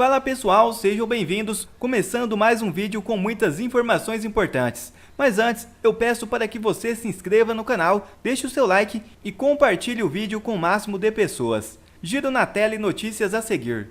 Fala pessoal, sejam bem-vindos, começando mais um vídeo com muitas informações importantes. Mas antes, eu peço para que você se inscreva no canal, deixe o seu like e compartilhe o vídeo com o máximo de pessoas. Giro na tela e notícias a seguir.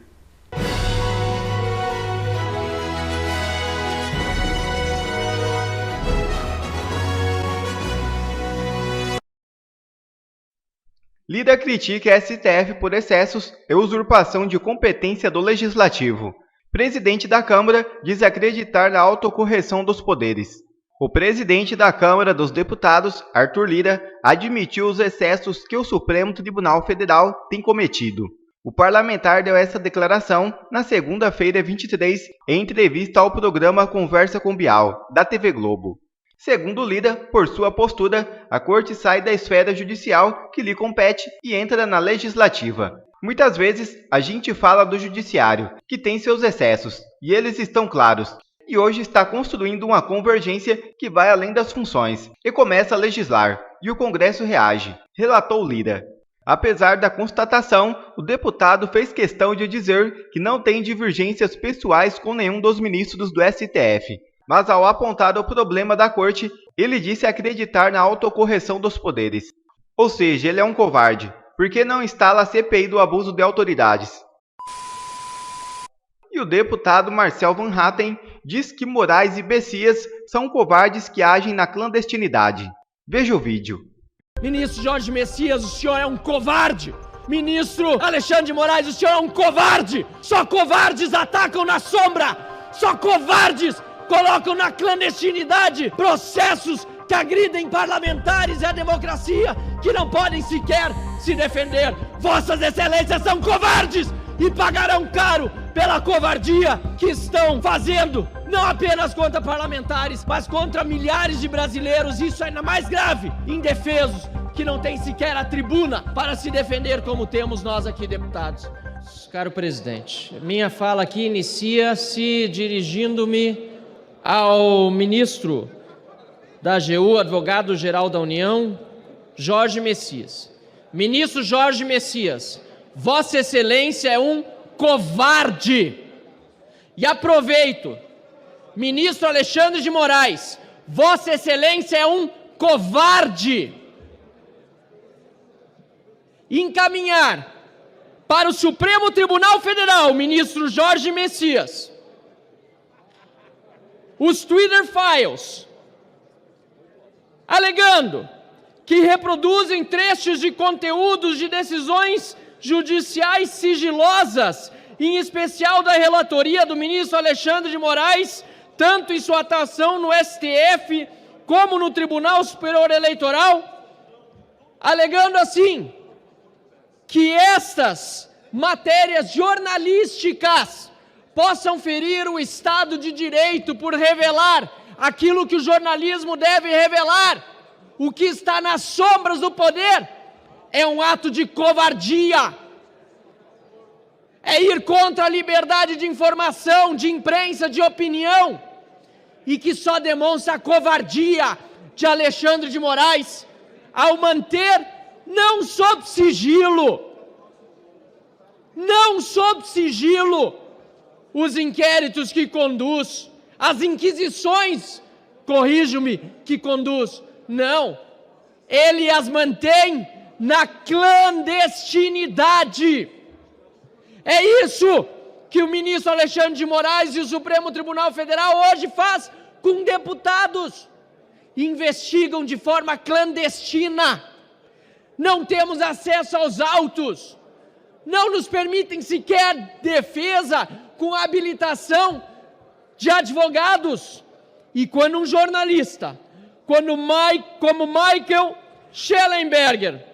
Lira critica STF por excessos e usurpação de competência do Legislativo. Presidente da Câmara diz acreditar na autocorreção dos poderes. O presidente da Câmara dos Deputados, Arthur Lira, admitiu os excessos que o Supremo Tribunal Federal tem cometido. O parlamentar deu essa declaração na segunda-feira 23, em entrevista ao programa Conversa com Bial, da TV Globo. Segundo Lira, por sua postura, a corte sai da esfera judicial que lhe compete e entra na legislativa. Muitas vezes, a gente fala do judiciário, que tem seus excessos, e eles estão claros, e hoje está construindo uma convergência que vai além das funções, e começa a legislar, e o Congresso reage, relatou Lira. Apesar da constatação, o deputado fez questão de dizer que não tem divergências pessoais com nenhum dos ministros do STF. Mas ao apontar o problema da corte, ele disse acreditar na autocorreção dos poderes. Ou seja, ele é um covarde, porque não instala a CPI do abuso de autoridades. E o deputado Marcel Van Hatten diz que Moraes e Messias são covardes que agem na clandestinidade. Veja o vídeo. Ministro Jorge Messias, o senhor é um covarde! Ministro Alexandre de Moraes, o senhor é um covarde! Só covardes atacam na sombra! Só covardes colocam na clandestinidade processos que agridem parlamentares e a democracia, que não podem sequer se defender. Vossas excelências são covardes e pagarão caro pela covardia que estão fazendo, não apenas contra parlamentares, mas contra milhares de brasileiros. Isso é ainda mais grave, indefesos, que não têm sequer a tribuna para se defender como temos nós aqui, deputados. Caro presidente, minha fala aqui inicia-se dirigindo-me ao ministro da AGU, advogado-geral da União, Jorge Messias. Ministro Jorge Messias, Vossa Excelência é um covarde. E aproveito, ministro Alexandre de Moraes, Vossa Excelência é um covarde. Encaminhar para o Supremo Tribunal Federal, ministro Jorge Messias, os Twitter Files, alegando que reproduzem trechos de conteúdos de decisões judiciais sigilosas, em especial da relatoria do ministro Alexandre de Moraes, tanto em sua atuação no STF como no Tribunal Superior Eleitoral, alegando assim que estas matérias jornalísticas possam ferir o Estado de Direito por revelar aquilo que o jornalismo deve revelar. O que está nas sombras do poder é um ato de covardia. É ir contra a liberdade de informação, de imprensa, de opinião, e que só demonstra a covardia de Alexandre de Moraes ao manter, não sob sigilo, os inquéritos que conduz, as inquisições, corrijo-me, que conduz. Não, ele as mantém na clandestinidade. É isso que o ministro Alexandre de Moraes e o Supremo Tribunal Federal hoje faz com deputados. Investigam de forma clandestina. Não temos acesso aos autos. Não nos permitem sequer defesa com habilitação de advogados. E quando um jornalista, como Michael Shellenberger,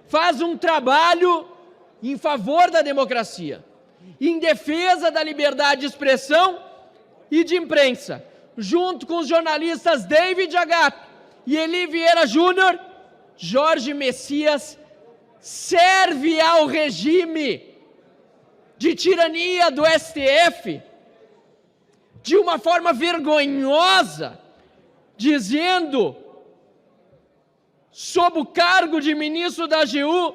faz um trabalho em favor da democracia, em defesa da liberdade de expressão e de imprensa, junto com os jornalistas David Agape e Eli Vieira Júnior, Jorge Messias serve ao regime de tirania do STF de uma forma vergonhosa, dizendo, sob o cargo de ministro da AGU,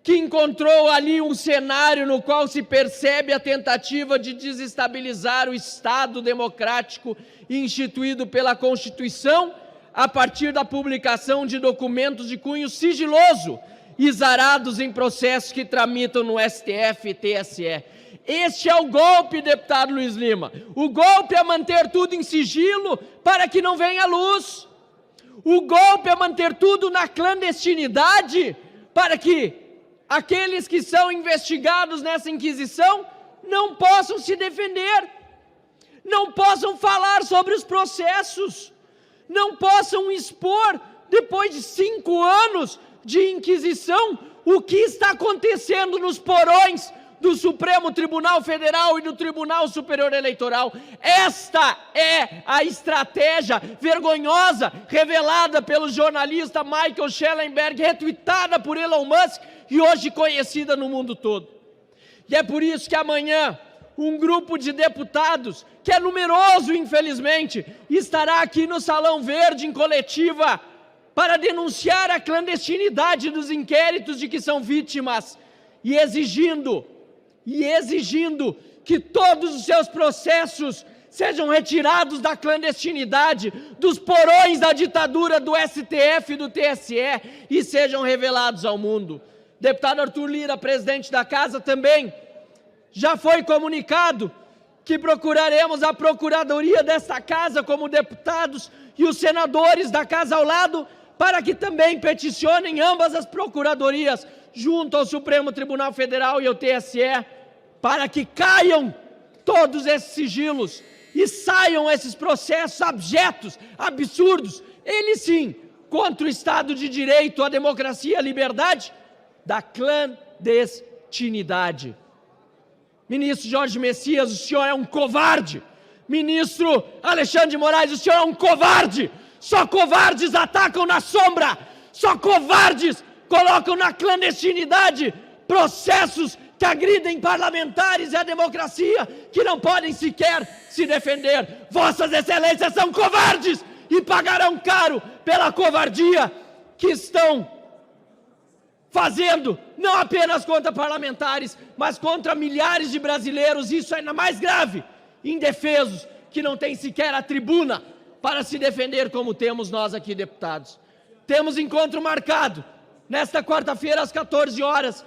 que encontrou ali um cenário no qual se percebe a tentativa de desestabilizar o Estado democrático instituído pela Constituição a partir da publicação de documentos de cunho sigiloso, exarados em processos que tramitam no STF e TSE. Este é o golpe, deputado Luiz Lima. O golpe é manter tudo em sigilo para que não venha à luz. O golpe é manter tudo na clandestinidade para que aqueles que são investigados nessa inquisição não possam se defender, não possam falar sobre os processos, não possam expor, depois de 5 anos de inquisição, o que está acontecendo nos porões do Supremo Tribunal Federal e do Tribunal Superior Eleitoral. Esta é a estratégia vergonhosa revelada pelo jornalista Michael Schellenberg, retuitada por Elon Musk e hoje conhecida no mundo todo. E é por isso que amanhã um grupo de deputados, que é numeroso infelizmente, estará aqui no Salão Verde em coletiva para denunciar a clandestinidade dos inquéritos de que são vítimas e exigindo que todos os seus processos sejam retirados da clandestinidade, dos porões da ditadura do STF e do TSE e sejam revelados ao mundo. Deputado Arthur Lira, presidente da Casa, também já foi comunicado que procuraremos a procuradoria desta Casa como deputados e os senadores da Casa ao lado para que também peticionem ambas as procuradorias junto ao Supremo Tribunal Federal e ao TSE, para que caiam todos esses sigilos e saiam esses processos abjetos, absurdos, eles sim, contra o Estado de Direito, a democracia e a liberdade, da clandestinidade. Ministro Jorge Messias, o senhor é um covarde. Ministro Alexandre de Moraes, o senhor é um covarde. Só covardes atacam na sombra. Só covardes colocam na clandestinidade processos que agridem parlamentares e a democracia, que não podem sequer se defender. Vossas Excelências são covardes e pagarão caro pela covardia que estão fazendo, não apenas contra parlamentares, mas contra milhares de brasileiros. Isso é ainda mais grave, indefesos, que não têm sequer a tribuna para se defender como temos nós aqui, deputados. Temos encontro marcado nesta quarta-feira às 14 horas,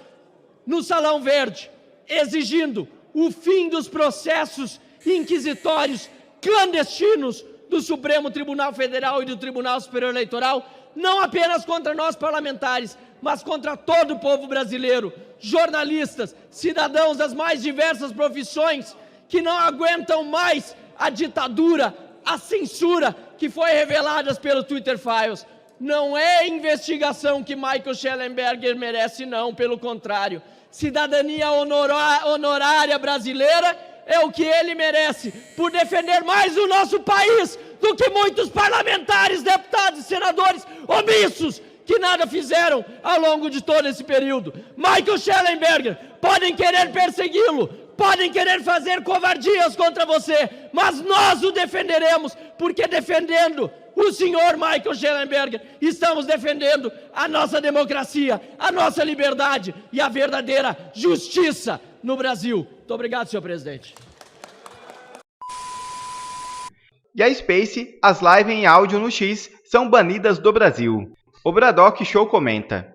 no Salão Verde, exigindo o fim dos processos inquisitórios clandestinos do Supremo Tribunal Federal e do Tribunal Superior Eleitoral, não apenas contra nós parlamentares, mas contra todo o povo brasileiro, jornalistas, cidadãos das mais diversas profissões que não aguentam mais a ditadura, a censura que foi revelada pelo Twitter Files. Não é a investigação que Michael Schellenberger merece, não, pelo contrário. Cidadania honorária brasileira é o que ele merece, por defender mais o nosso país do que muitos parlamentares, deputados e senadores omissos que nada fizeram ao longo de todo esse período. Michael Schellenberger, podem querer persegui-lo, podem querer fazer covardias contra você, mas nós o defenderemos, porque defendendo o senhor Michael Schellenberger, estamos defendendo a nossa democracia, a nossa liberdade e a verdadeira justiça no Brasil. Muito obrigado, senhor presidente. E a Space, as lives em áudio no X são banidas do Brasil. O Bradock Show comenta.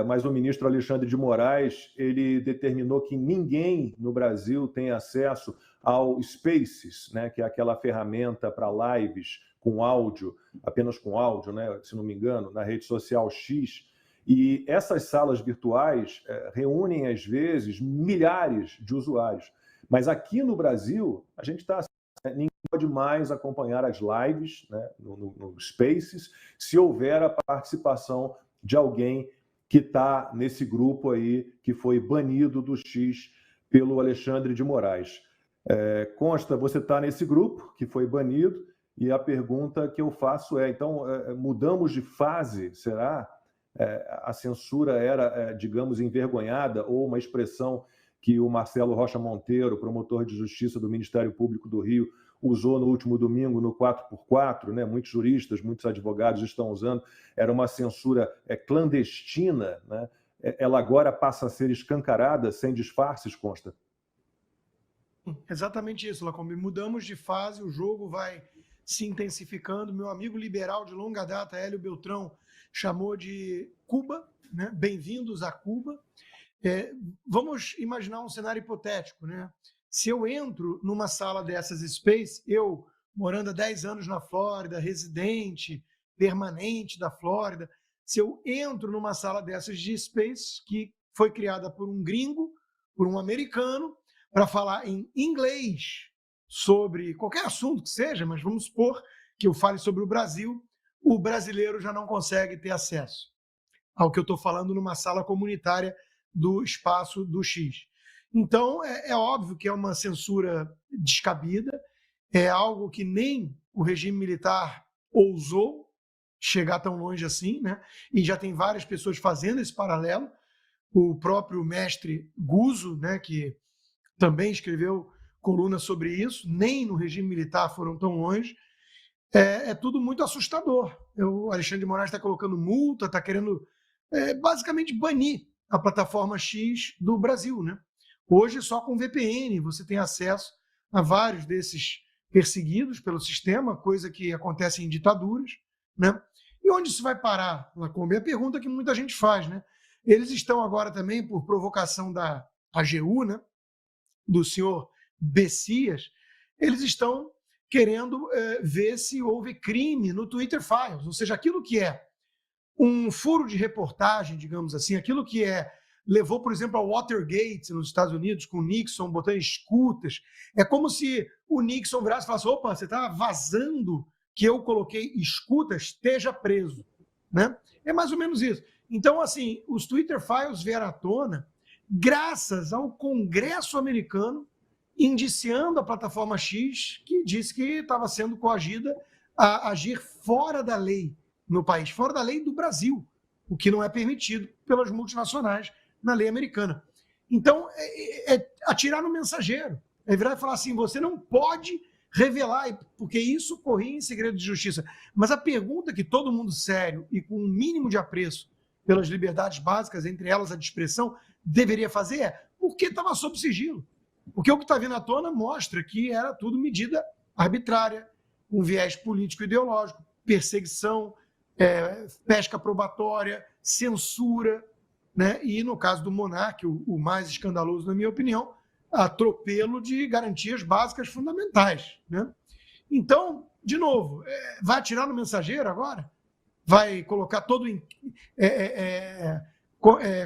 Mas o ministro Alexandre de Moraes, ele determinou que ninguém no Brasil tem acesso ao Spaces, né, que é aquela ferramenta para lives com áudio, apenas com áudio, né, se não me engano, na rede social X. E essas salas virtuais reúnem, às vezes, milhares de usuários. Mas aqui no Brasil, a gente está... Ninguém pode mais acompanhar as lives, né, no Spaces, se houver a participação de alguém que está nesse grupo aí, que foi banido do X pelo Alexandre de Moraes. Consta, você está nesse grupo que foi banido, e a pergunta que eu faço é, então, mudamos de fase, será? A censura era, digamos, envergonhada, ou uma expressão que o Marcelo Rocha Monteiro, promotor de justiça do Ministério Público do Rio, usou no último domingo no 4x4, né? Muitos juristas, muitos advogados estão usando, era uma censura clandestina, né? ela agora passa a ser escancarada sem disfarces, Consta? Exatamente isso, Lacombe. Mudamos de fase, o jogo vai se intensificando. Meu amigo liberal de longa data, Hélio Beltrão, chamou de Cuba, né? Bem-vindos a Cuba. Vamos imaginar um cenário hipotético, né? Se eu entro numa sala dessas Space, eu, morando há 10 anos na Flórida, residente, permanente da Flórida, se eu entro numa sala dessas de Space, que foi criada por um gringo, por um americano, para falar em inglês sobre qualquer assunto que seja, mas vamos supor que eu fale sobre o Brasil, o brasileiro já não consegue ter acesso ao que eu estou falando numa sala comunitária do espaço do X. Então, é óbvio que é uma censura descabida, é algo que nem o regime militar ousou chegar tão longe assim, né? E já tem várias pessoas fazendo esse paralelo. O próprio mestre Guzzo, né, que também escreveu coluna sobre isso, nem no regime militar foram tão longe. É tudo muito assustador. O Alexandre de Moraes está colocando multa, está querendo basicamente banir a plataforma X do Brasil, né? Hoje, só com VPN, você tem acesso a vários desses perseguidos pelo sistema, coisa que acontece em ditaduras, né? E onde isso vai parar, Lacombe? É a pergunta que muita gente faz, né? Eles estão agora também, por provocação da AGU, né, do senhor Bessias, eles estão querendo ver se houve crime no Twitter Files, ou seja, aquilo que é um furo de reportagem, digamos assim, aquilo que levou, por exemplo, ao Watergate nos Estados Unidos, com o Nixon botando escutas. É como se o Nixon virasse e falasse: opa, você está vazando que eu coloquei escutas, esteja preso. Né? É mais ou menos isso. Então, assim, os Twitter Files vieram à tona graças ao Congresso americano indiciando a plataforma X, que disse que estava sendo coagida a agir fora da lei no país, fora da lei do Brasil, o que não é permitido pelas multinacionais na lei americana. Então, é atirar no mensageiro. É virar e falar assim: você não pode revelar, porque isso corria em segredo de justiça. Mas a pergunta que todo mundo sério e com um mínimo de apreço pelas liberdades básicas, entre elas a de expressão, deveria fazer é: por que estava sob sigilo? Porque o que está vindo à tona mostra que era tudo medida arbitrária, com viés político-ideológico, perseguição, pesca probatória, censura, né? E no caso do Monark, o mais escandaloso, na minha opinião, atropelo de garantias básicas fundamentais, né? Então, de novo, vai atirar no mensageiro agora? Vai colocar todo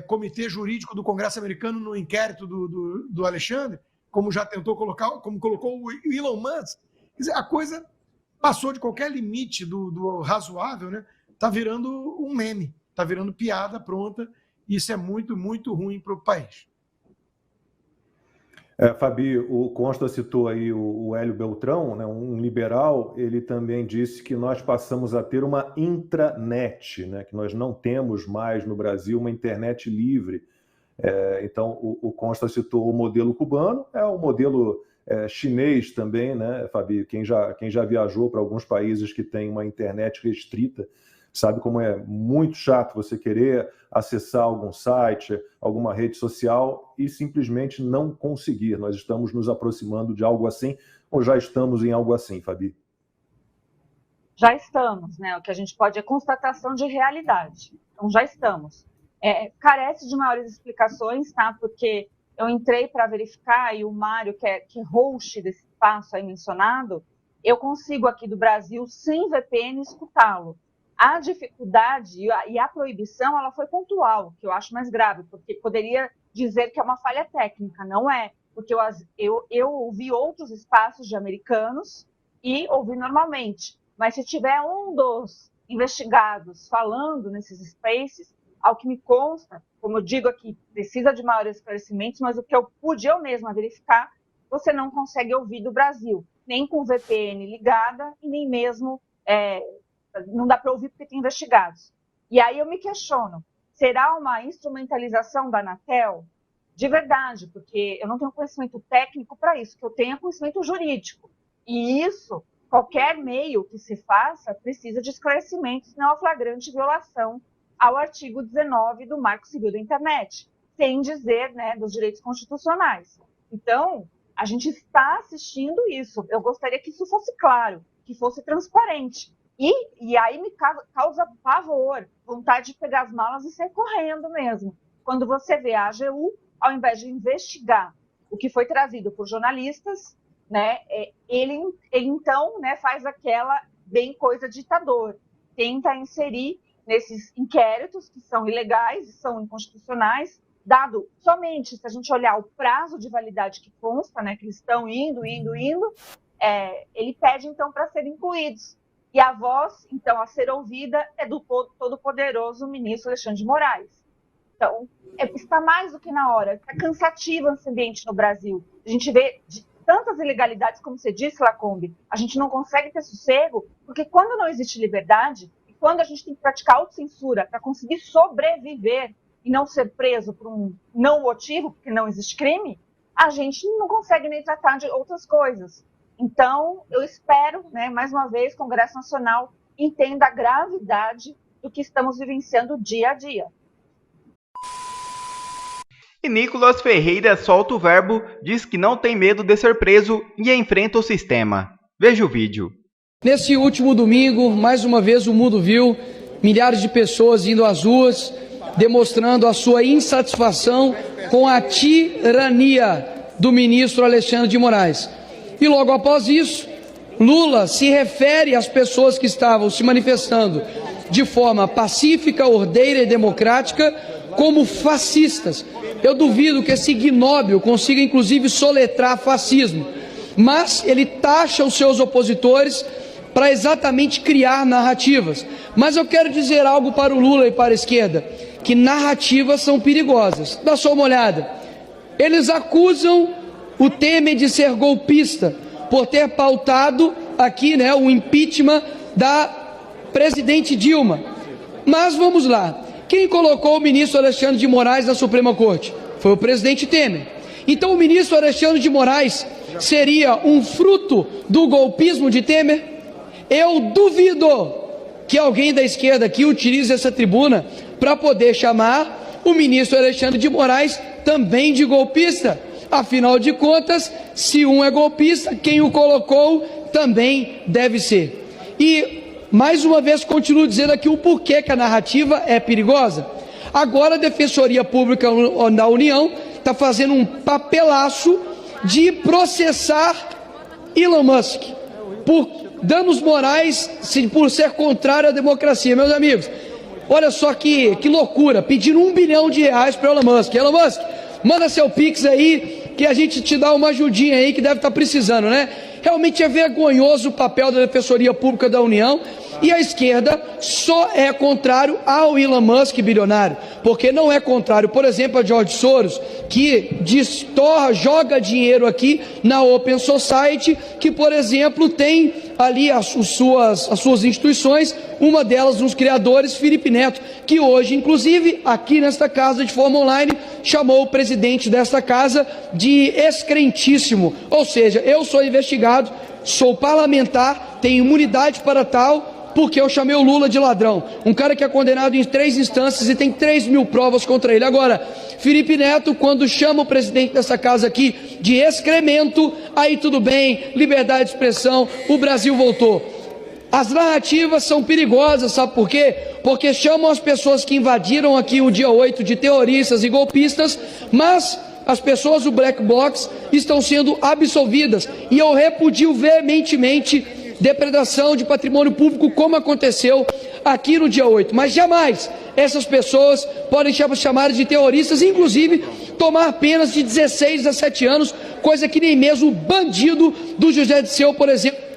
comitê jurídico do Congresso americano no inquérito do Alexandre, como já tentou colocar, como colocou o Elon Musk? Quer dizer, a coisa passou de qualquer limite do razoável, né? Está virando um meme, está virando piada pronta. Isso é muito, muito ruim para o país. Fabi, o Consta citou aí o Hélio Beltrão, né, um liberal. Ele também disse que nós passamos a ter uma intranet, né, que nós não temos mais no Brasil uma internet livre. Então, o Consta citou o modelo cubano, o modelo chinês também, né, Fabi? Quem já viajou para alguns países que têm uma internet restrita sabe como é muito chato você querer acessar algum site, alguma rede social e simplesmente não conseguir. Nós estamos nos aproximando de algo assim, ou já estamos em algo assim, Fabi? Já estamos, né? O que a gente pode é constatação de realidade. Então, já estamos. Carece de maiores explicações, tá? Porque eu entrei para verificar e o Mário, que é host desse espaço aí mencionado, eu consigo aqui do Brasil, sem VPN, escutá-lo. A dificuldade e a proibição, ela foi pontual, que eu acho mais grave, porque poderia dizer que é uma falha técnica, não é? Porque eu ouvi outros espaços de americanos e ouvi normalmente, mas se tiver um dos investigados falando nesses spaces, ao que me consta, como eu digo aqui, precisa de maiores esclarecimentos, mas o que eu pude eu mesma verificar, você não consegue ouvir do Brasil, nem com VPN ligada e nem mesmo... não dá para ouvir porque tem investigados. E aí eu me questiono, será uma instrumentalização da Anatel? De verdade, porque eu não tenho conhecimento técnico para isso, que eu tenha conhecimento jurídico. E isso, qualquer meio que se faça, precisa de esclarecimento, senão é uma flagrante violação ao artigo 19 do Marco Civil da Internet, sem dizer, né, dos direitos constitucionais. Então, a gente está assistindo isso. Eu gostaria que isso fosse claro, que fosse transparente. E aí me causa pavor, vontade de pegar as malas e sair correndo mesmo. Quando você vê a AGU, ao invés de investigar o que foi trazido por jornalistas, né, ele então, né, faz aquela bem coisa ditador, tenta inserir nesses inquéritos que são ilegais e são inconstitucionais, dado somente, se a gente olhar o prazo de validade que consta, né, que eles estão indo, ele pede, então, para serem incluídos. E a voz, então, a ser ouvida é do todo-poderoso ministro Alexandre de Moraes. Então, está mais do que na hora. Está cansativo esse ambiente no Brasil. A gente vê tantas ilegalidades, como você disse, Lacombe, a gente não consegue ter sossego, porque quando não existe liberdade, e quando a gente tem que praticar autocensura para conseguir sobreviver e não ser preso por um não motivo, porque não existe crime, a gente não consegue nem tratar de outras coisas. Então, eu espero, né, mais uma vez, que o Congresso Nacional entenda a gravidade do que estamos vivenciando dia a dia. E Nicolas Ferreira solta o verbo, diz que não tem medo de ser preso e enfrenta o sistema. Veja o vídeo. Nesse último domingo, mais uma vez o mundo viu milhares de pessoas indo às ruas, demonstrando a sua insatisfação com a tirania do ministro Alexandre de Moraes. E logo após isso, Lula se refere às pessoas que estavam se manifestando de forma pacífica, ordeira e democrática como fascistas. Eu duvido que esse ignóbil consiga, inclusive, soletrar fascismo, mas ele taxa os seus opositores para exatamente criar narrativas. Mas eu quero dizer algo para o Lula e para a esquerda, que narrativas são perigosas. Dá só uma olhada. Eles acusam o Temer de ser golpista por ter pautado aqui, né, o impeachment da presidente Dilma. Mas vamos lá. Quem colocou o ministro Alexandre de Moraes na Suprema Corte? Foi o presidente Temer. Então o ministro Alexandre de Moraes seria um fruto do golpismo de Temer? Eu duvido que alguém da esquerda aqui utilize essa tribuna para poder chamar o ministro Alexandre de Moraes também de golpista. Afinal de contas, se um é golpista, quem o colocou também deve ser. E mais uma vez, continuo dizendo aqui o porquê que a narrativa é perigosa. Agora a Defensoria Pública da União está fazendo um papelaço de processar Elon Musk por danos morais, por ser contrário à democracia. Meus amigos, olha só que loucura, pedindo R$1 bilhão para Elon Musk. Elon Musk, manda seu Pix aí, que a gente te dá uma ajudinha aí que deve estar precisando, né? Realmente é vergonhoso o papel da Defensoria Pública da União, e a esquerda só é contrário ao Elon Musk bilionário, porque não é contrário, por exemplo, a George Soros, que joga dinheiro aqui na Open Society, que, por exemplo, tem ali as suas instituições, uma delas nos criadores, Felipe Neto, que hoje, inclusive, aqui nesta casa de forma online, chamou o presidente desta casa de excrentíssimo. Ou seja, eu sou investigado, sou parlamentar, tenho imunidade para tal, porque eu chamei o Lula de ladrão, um cara que é condenado em 3 instâncias e tem 3.000 provas contra ele. Agora, Felipe Neto, quando chama o presidente dessa casa aqui de excremento, aí tudo bem, liberdade de expressão, o Brasil voltou. As narrativas são perigosas, sabe por quê? Porque chamam as pessoas que invadiram aqui o dia 8 de terroristas e golpistas, mas as pessoas do Black Box estão sendo absolvidas, e eu repudio veementemente depredação de patrimônio público, como aconteceu aqui no dia 8. Mas jamais essas pessoas podem ser chamadas de terroristas, inclusive tomar penas de 16 a 17 anos, coisa que nem mesmo o bandido do José Dirceu, por exemplo.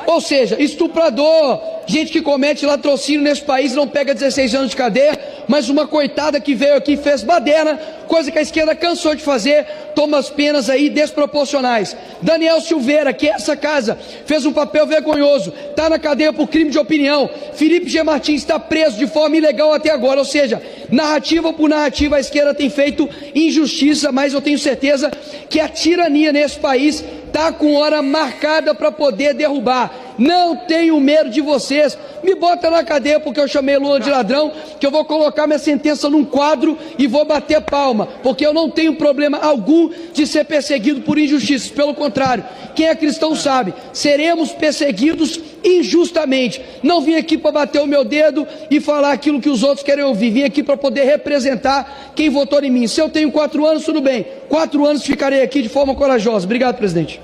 Ou seja, estuprador, gente que comete latrocínio nesse país não pega 16 anos de cadeia, mas uma coitada que veio aqui e fez baderna, coisa que a esquerda cansou de fazer, toma as penas aí desproporcionais. Daniel Silveira, que essa casa fez um papel vergonhoso, está na cadeia por crime de opinião. Felipe G. Martins está preso de forma ilegal até agora. Ou seja, narrativa por narrativa, a esquerda tem feito injustiça, mas eu tenho certeza que a tirania nesse país está com hora marcada para poder derrubar. Não tenho medo de vocês. Me bota na cadeia porque eu chamei Lula de ladrão, que eu vou colocar minha sentença num quadro e vou bater palma, porque eu não tenho problema algum de ser perseguido por injustiças. Pelo contrário, quem é cristão sabe, seremos perseguidos injustamente. Não vim aqui para bater o meu dedo e falar aquilo que os outros querem ouvir. Vim aqui para poder representar quem votou em mim. Se eu tenho 4 anos, tudo bem. 4 anos ficarei aqui de forma corajosa. Obrigado, presidente.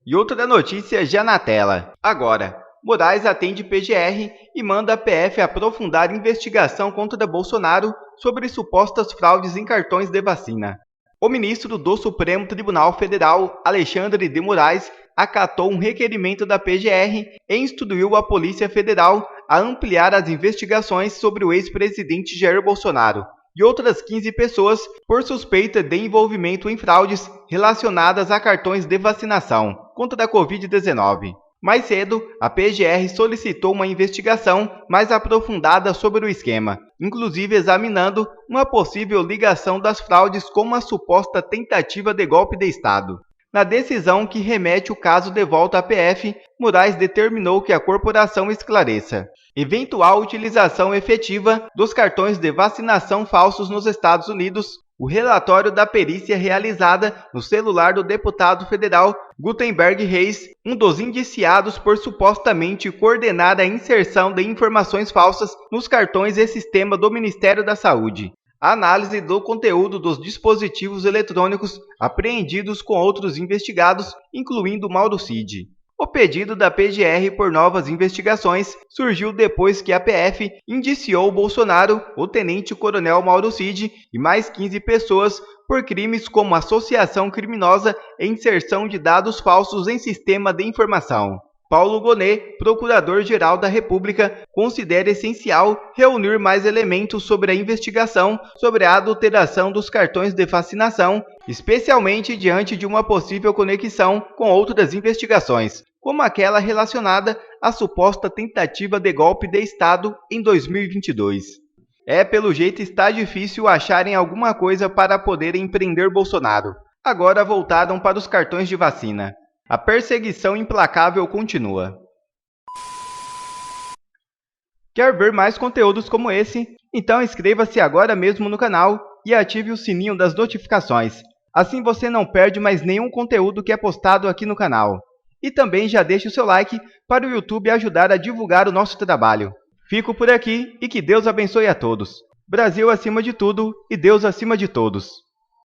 E outra notícia já na tela. Agora, Moraes atende PGR e manda a PF aprofundar investigação contra Bolsonaro sobre supostas fraudes em cartões de vacina. O ministro do Supremo Tribunal Federal, Alexandre de Moraes, acatou um requerimento da PGR e instruiu a Polícia Federal a ampliar as investigações sobre o ex-presidente Jair Bolsonaro e outras 15 pessoas por suspeita de envolvimento em fraudes relacionadas a cartões de vacinação contra a Covid-19. Mais cedo, a PGR solicitou uma investigação mais aprofundada sobre o esquema, inclusive examinando uma possível ligação das fraudes com uma suposta tentativa de golpe de Estado. Na decisão que remete o caso de volta à PF, Moraes determinou que a corporação esclareça eventual utilização efetiva dos cartões de vacinação falsos nos Estados Unidos, o relatório da perícia realizada no celular do deputado federal Gutenberg Reis, um dos indiciados por supostamente coordenar a inserção de informações falsas nos cartões e sistema do Ministério da Saúde. A análise do conteúdo dos dispositivos eletrônicos apreendidos com outros investigados, incluindo Mauro Cid. O pedido da PGR por novas investigações surgiu depois que a PF indiciou Bolsonaro, o tenente-coronel Mauro Cid e mais 15 pessoas por crimes como associação criminosa e inserção de dados falsos em sistema de informação. Paulo Gonet, procurador-geral da República, considera essencial reunir mais elementos sobre a investigação sobre a adulteração dos cartões de vacinação, especialmente diante de uma possível conexão com outras investigações, como aquela relacionada à suposta tentativa de golpe de Estado em 2022. Pelo jeito está difícil acharem alguma coisa para poderem prender Bolsonaro. Agora voltaram para os cartões de vacina. A perseguição implacável continua. Quer ver mais conteúdos como esse? Então inscreva-se agora mesmo no canal e ative o sininho das notificações. Assim você não perde mais nenhum conteúdo que é postado aqui no canal. E também já deixe o seu like para o YouTube ajudar a divulgar o nosso trabalho. Fico por aqui e que Deus abençoe a todos. Brasil acima de tudo e Deus acima de todos.